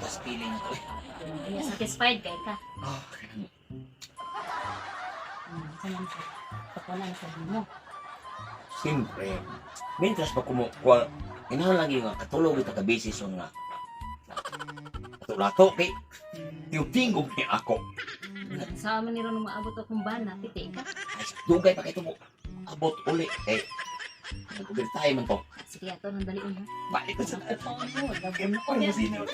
tas feeling ko. Hindi satisfied kay ka. Oh, Saman sa pakunan sa mo. siyempre. Mientras pa kumukuha, lagi nga, katulog ito ka basis on nga. Katulato, kay, tingog niya ako. Sa amin nila nung maabot akong bana, piti ka. Ay, dugay pa kayo mo. Abot uli. Eh, nag-ubir tayo man to. Sige ato, nang daliin ha. Balik ko sa Paano mo, Game ko yung sino.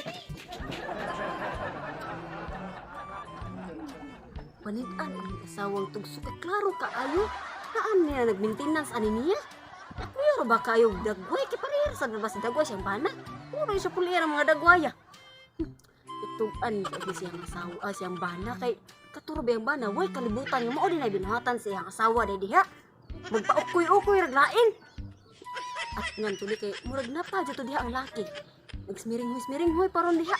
Panitaan ang asawang tugso ka klaro kaayo. Naan niya nag-maintenance ani niya? Kuya ba kayo dagway kay parehas sa ba si dagway siyang bana? Puro siya pulihan ang mga dagwaya. Ituan kay siyang asawa siyang bana kay katuro ba yung bana way kalibutan nga mao din ay binuhatan sa iyang asawa day diha. Magpaukoy-ukoy raglain. At ngan tuli kay murag na pa dito diha ang laki. Nagsmiring-smiring hoy paron diha.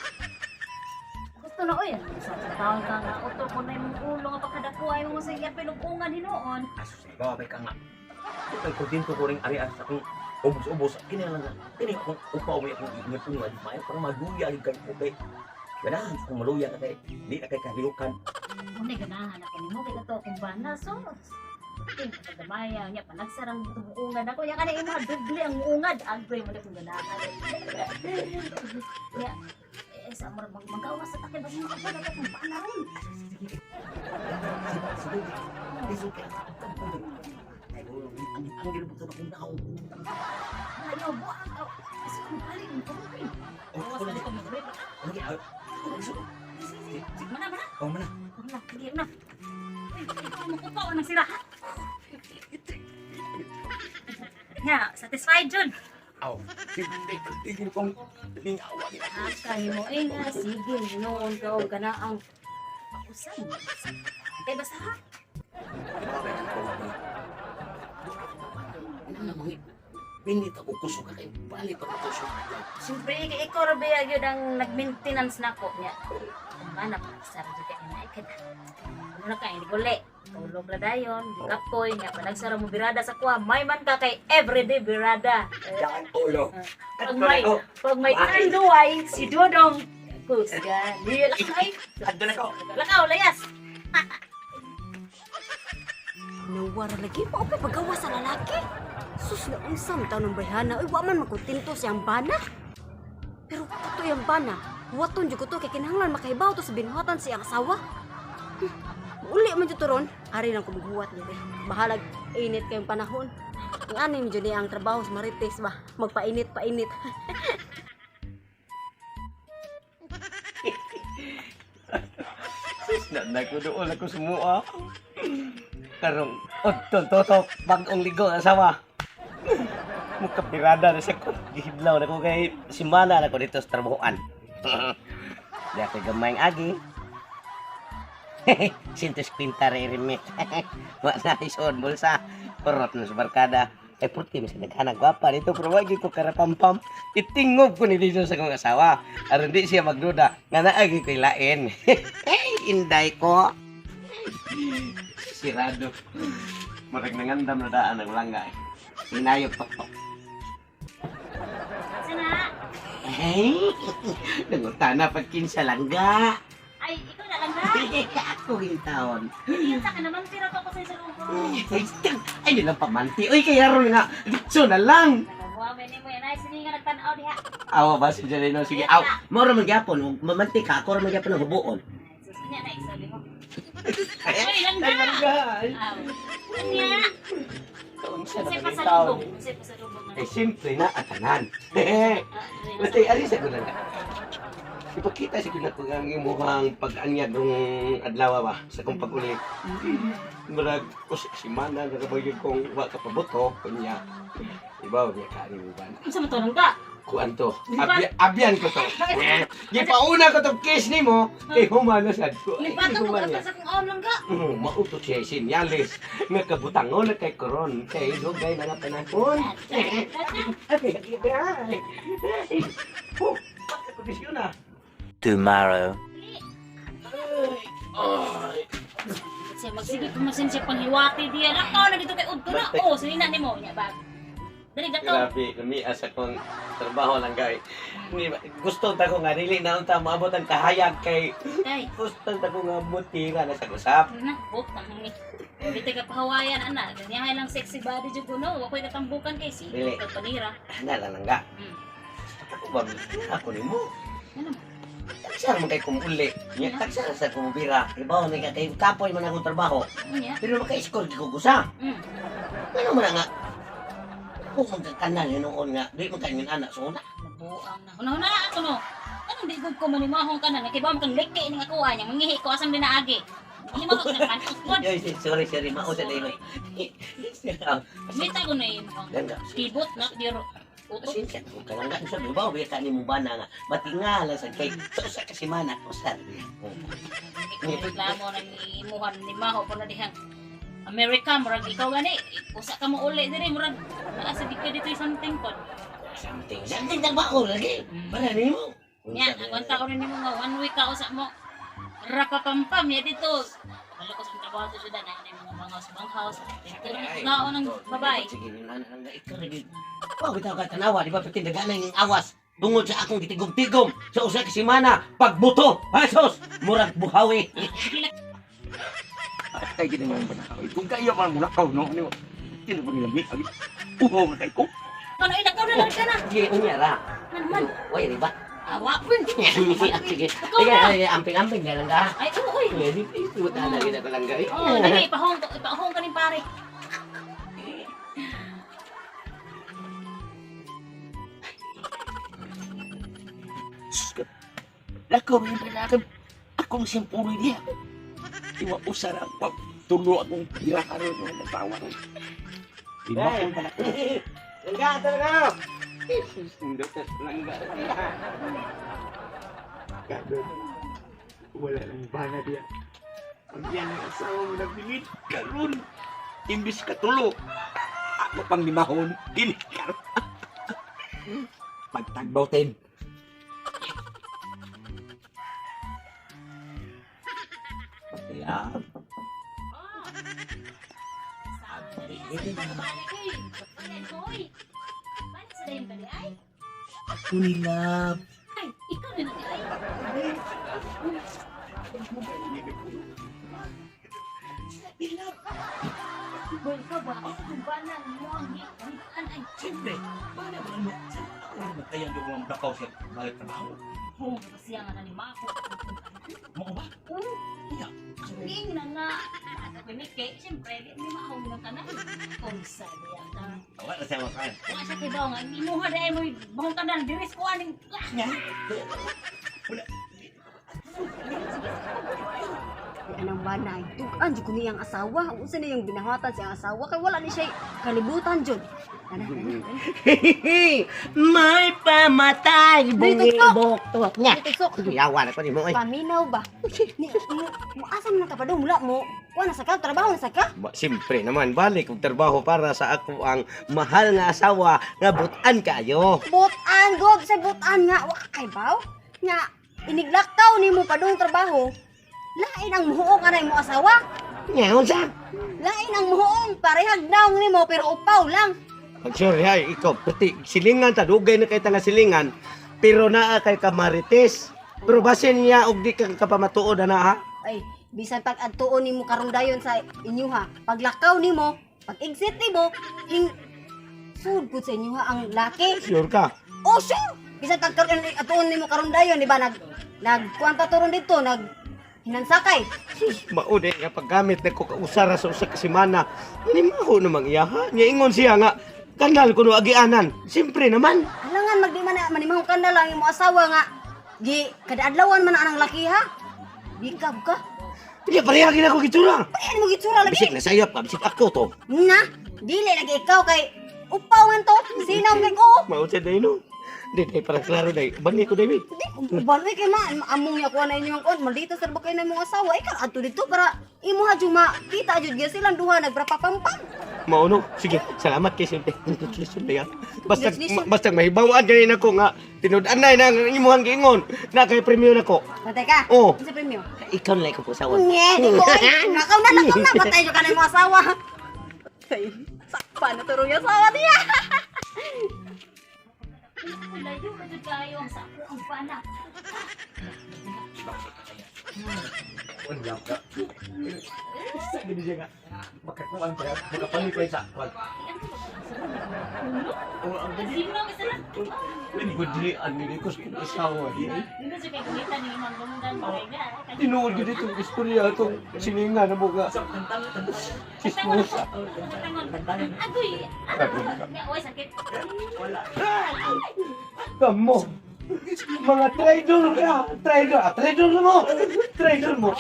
Gusto na oy. Sa taon ka nga, utol ko na yung ulo nga pagkadakuha yung sa iya pinupungan hinoon. Asus, babay ka nga. Ito ko din ko ring arian sa kung ubos-ubos. Kinilang nga. Kini akong upawi akong ingatungad. Maya parang maluya yung kayo ko kay. Ganahan kung maluya ka kay. Hindi na kay kahilukan. Muna ganahan ako ni mo, kaya ito akong bana. So, ting pagdamaya niya, panagsarang tumuungan ako. Yan ka na yung mga dubli ang ungad. Agroy mo na kung ganahan. Kaya, sa mo magawa sa takin, basta mga kapag ako kung bana rin. Sige. It's okay. Ay, ang ginabutan akong daw. Ayaw, buwan ako. Kasi kung balik mo, kumain. Awas na ko mga bebe. Okay, Mana, mana? oh, mana? Wala, hindi na. Ay, ikaw mo ko ng sila. Ya, satisfied Jun. Aw, tigil kong lingawa niya. Kaya mo, eh nga, sige, noon ka o ka na ang pausan. Okay, basta ha? Pinit ako kusok ka kayo. Bali pa ito siya. Siyempre, ikaw rabiya yun ang nag-maintenance na ko niya. Kung anak, sara dito ka na ikan. Ano na ka, hindi guli. Tulog na dayon, di kapoy, nga panagsara mo birada sa kuha. May man ka kay everyday birada. Yan, ulo. Pag may tanduay, si Dodong. Kusga, di lakay. Andun ako. Lakaw, layas. Nawara lagi pa okay paggawa sa lalaki. Sus na unsam taon ng bayhana. Uy, waman makutinto siyang bana. Pero kato yung bana, huwaton dyan ko to kay kinahanglan makahibaw to sa binuhatan siyang asawa. Uli man dyan to ron, ari lang kumuhuwat niya. Bahalag init kayong panahon. Ang anim dyan niya ang trabaho sa Marites ba? Magpainit-painit. Sis na ko doon ako sumua. Karong totok bagong ligo asawa. Mukapirada na siya ko. Gihidlaw na ko kay simana na ko dito sa trabahoan. Di ako gamayng agi. Sintos pintar remit. Wa na ison bulsa. Perot na sa barkada. Eh puti bisa naghanag gwapa dito pero wagi ko karapampam. Itingob ko ni dito sa kong asawa. Aron di siya magduda nga naagi ko'y lain. Hey, inday ko. Sirado. Marag nangandam na daan ang langga. Inayog tok-tok. Sana? Hey, nangutana pag kinsa langga. Ay, ikaw na lang na. Ako yung taon. Pinsa ka naman, pero ako sa isang lugo. Ay, nilang pamanti. Uy, kaya ron nga. Ditso na lang. Nagawa mo mo yan. Ay, sini nga nagtanaw diha. Awa ba si Jalino? Sige, aw. Moro magyapon. Mamanti ka. Ako rin magyapon ng hubuon. Susunya na, isabi mo. Ay, lang langga. Aw. Kanya. Taon siya Kasi naman pa yung sa taon. lubog. Kasi pa sa lubog. Eh, simple na atanan. Basta alis ako lang. Ipakita sa ko ang imuhang pag-anyag ng adlaw ba sa kong pag-ulit. Murag ko sa simana nagabayod kong wa ka paboto kunya. Ibaw niya kanin mo ba? Sa matulong ka. Kuan to. Abyan ko to. Gipauna ko to case nimo kay humana sad ko. Lipatan mo ka sa kung aon lang ka. Mauto siya sinyalis nga kabutangon na kay koron kay dugay na nga panahon. Tomorrow. Siya magsige kung masin siya panghiwati diyan. Ako na dito kay Udto na. Oh, sinina ni mo. Nya bag. Dali dato. Grabe, lumias akong trabaho lang guys. Gusto ta ko nga dili na unta maabot ang kahayag kay Kay. gusto ta ko nga mutira na sa usap. Na, butang ni. Dito ka pahawayan ana. Ganyahay lang sexy body jud kuno. Wa koy katambukan kay si. Dili. Ka panira. Nala lang ga. Hmm. Ako ba ako nimo? Ano? Tagsara man kay kumuli. Nya tagsara sa kumubira. Ibaw ni ka kay kapoy man akong trabaho. Unya. Pero maka-score ko gusa. Hmm. Ano man nga? Kung magkakanal yun noon nga, di mo kanyang anak so una. Nabuang na. Una ako no. Anong di gud ko manimahong ka na. Nakibaw kang leki ning ako anya. Mangihi ko asam din na agi. Hindi mo ko kan ikot. Ay, sorry, mausa na yun. Mita ko na yun. Ganda. Kibot na diro. Utot. Pasensya kung kalangga sa bibaw, biya ka ni mo ba na nga, matingala sa kay, sa usa ka simana, usan. Reklamo na ni imuhan ni Maho po na dihang America, murag ikaw gani. Usa ka mo uli diri, murag naasa di ka dito something pod. Something na ba ako lagi? Para ni mo. Yan, ang taon rin mo nga, 1 week ka usa mo. Rapapampam, ya dito. Malo ko sa trabaho to sudan, na mga banghouse. Ngaon ng babae. Sige, nana lang nga, ikaw lagi. Wow, bitaw ka tanawa, di ba pitindagan na yung awas. Tungod sa akong gitigom-tigom sa usa ka simana, pagbuto, hasos, murag buhawi. Ay, gini mo manakaw. Kung kaya man manakaw, no? Ano? Sino ba nilamig? Uhaw na tayo ko. Ano inakaw na lang ka na. Sige, unyara. Ano man? Way, di ba? Awa pun. Sige, sige, amping-amping na lang ka. Ay, uy. Pwede, please, na lang kita lang guys. Oh, dali, ipahong ka ni pare. Lakaw yung panakam. Akong simpuloy niya. Iwa usarang pag tulo akong pirakaroon ng matawan. Iba kong panakam. Langga, talaga! Hindi ka langga. Kadon. Wala lang bana diya. Ang yan ang asawa mo nagbilit. Karoon. Imbis ka tulo. Ako pang limahon. Kinikar. Pagtagbaw tin. Yeah. Ako nila. Ay, ikaw na ay. Boy, ka ba? Ang banang mo ang gitan ay. Siyempre, paano ba ano? Ako naman kaya yung mga blackout siya balik trabaho. Oh, kasi ang ni Mako. Mo ba? Iya. King na nga. Pinike, siyempre, di mo mahawag ng kanan. Kung sa diyan ka. Wala siya makain. Wala siya kibaw nga. Hindi mo haday mo bahong kanan. Diris ko aning. Nya. Wala. Anang bana ay tugan jud ko niyang asawa. Unsa na yung binahatan sa asawa kay wala ni siya kalibutan jud. Ana. May pamatay bungibok tuwak niya. Tusok. Yawa na ko ni mo. Paminaw ba? Ni asa man ka pa daw mula mo? Wa na sa ka trabaho na sa ka? Siyempre naman, balik kong trabaho para sa ako ang mahal nga asawa nga butan kayo. Butan god sa butan nga wa kay baw. Nga iniglakaw nimo pa dong trabaho. Lain ang muhuong anay mo asawa. Ngayon sa? Lain ang muhuong parehag daw nimo pero upaw lang. Sorry ay, ikaw, pati silingan ta, dugay na kay nga silingan, pero naa kay kamarites. Pero basin niya, og di ka kapamatuod na ha? Ay, bisan pag adtuon nimo karon dayon sa inyo ha. Paglakaw nimo, pag exit nimo, sud pud sa inyo ha ang laki. Sure ka? Oh, sure. Bisan pag karon adtuon nimo karon dayon, di ba nagkuan pa turon dito, hinansakay. Maudi nga paggamit na ko kausara sa usa ka semana. Limaho namang iya ha? Nya ingon siya nga, kanal kuno agianan. Siyempre naman. Alangan magdi man manimahong ka na lang imo asawa nga. Gi kada adlawan man ang laki ha. Bikab ka. Hindi parehagin ako gitsura. Paano mo gitsura lagi? Bisik na sayop ka, bisik ako to. Na, dili lagi ikaw kay upaw man to. Sinaw kay ko. Mausad na ino. Hindi, parang klaro na. Bani ko, David. Banoy kay among niya kuha na inyong kon. Maldito sa bakay na mong asawa. Ikaw adto dito para imo ha juma kita jud gyud silang duha nagprapapampam. Mauno, sige, salamat kay siyempre. Listen na yan. Basta, Listen. basta mahibawaan ganyan ako nga. Tinud-anay na ang imuhang giingon. Na kay premyo na ko. Patay ka. Oo. Sa premyo. Ikaw na lang ko sa awan. Nye, di ko. Nakaw na. Patay jud ka na imong asawa. Ay, sakpa na turong yung asawa niya. jud kayo sa ako ang bana. Wala ka. Sa gini siya nga. Makakuan kaya makapalipay sa kwal. Ang Sino ka sila? lingkod dili ani ko sa asawa. Dito sa kay kumita ni Imang Lundan nga. Tinuod gid itong istorya itong sininga na mga chismosa. Agoy. Oy sakit. Kamo. Mga traidor ka. Traidor mo. Traidor mo.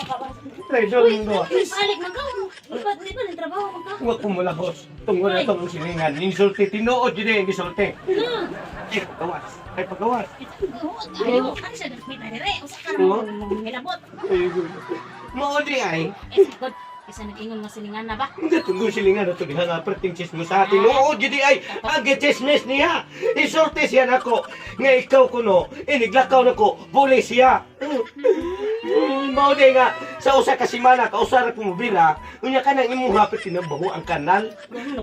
Traidor mo. Balik man ka. Di ba ng trabaho mo ka? Huwag ko mulahos. Tungkol na itong siningan. Insulti. Tinuod yun yung insulti. Ay, pagawas. Ay, pagawas. Ano siya nagmita dire? Usa ka naman hilabot. Maudi ay. Sakot. Isa nag-ingon nga silingan na ba? Hindi tungkol silingan na ito. Diha nga perting chismo sa atin. Oo, jadi ay. Ang chismis niya. Insulti siya na ko. Nga ikaw ko no. Iniglakaw na ko. Buli siya. Maudi nga. Sa usa ka simana. Kausara ko mobila. Unya ka nang imuha pa tinabaho ang kanal.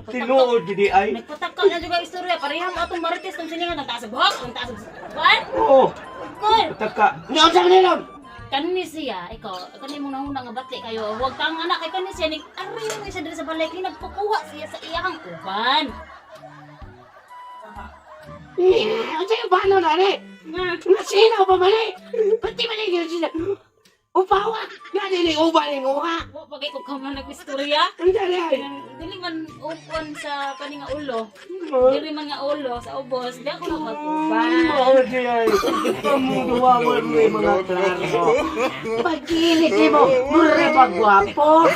Tinuod jadi ay. Nagpatakaw na juga istorya. Parehang atong marites ng silingan. Nagtaas sa buhok. Nagtaas sa buwan. Oo. Kol. Taka. Ngayon sa kanilon. Kani siya, ikaw, kani mo nahuna nga batli kayo. Huwag kang anak kay kani siya. Aray mo siya dito sa balay. Kaya nagpukuha siya sa iyang uban. Ang sa'yo paano na rin? Nasinaw pa mali. Pati mali yun sila. Upawa. Nga nili ubaling uha. Pagay ko ka man nag-istorya. Ang dali ay. Dili man upan sa kani nga ulo. Dili man nga ulo sa ubos. Di ako nakag-uban. Maudi ay. Pamuduwawan mo yung mga klaro. Pag-init mo, mura magwapo.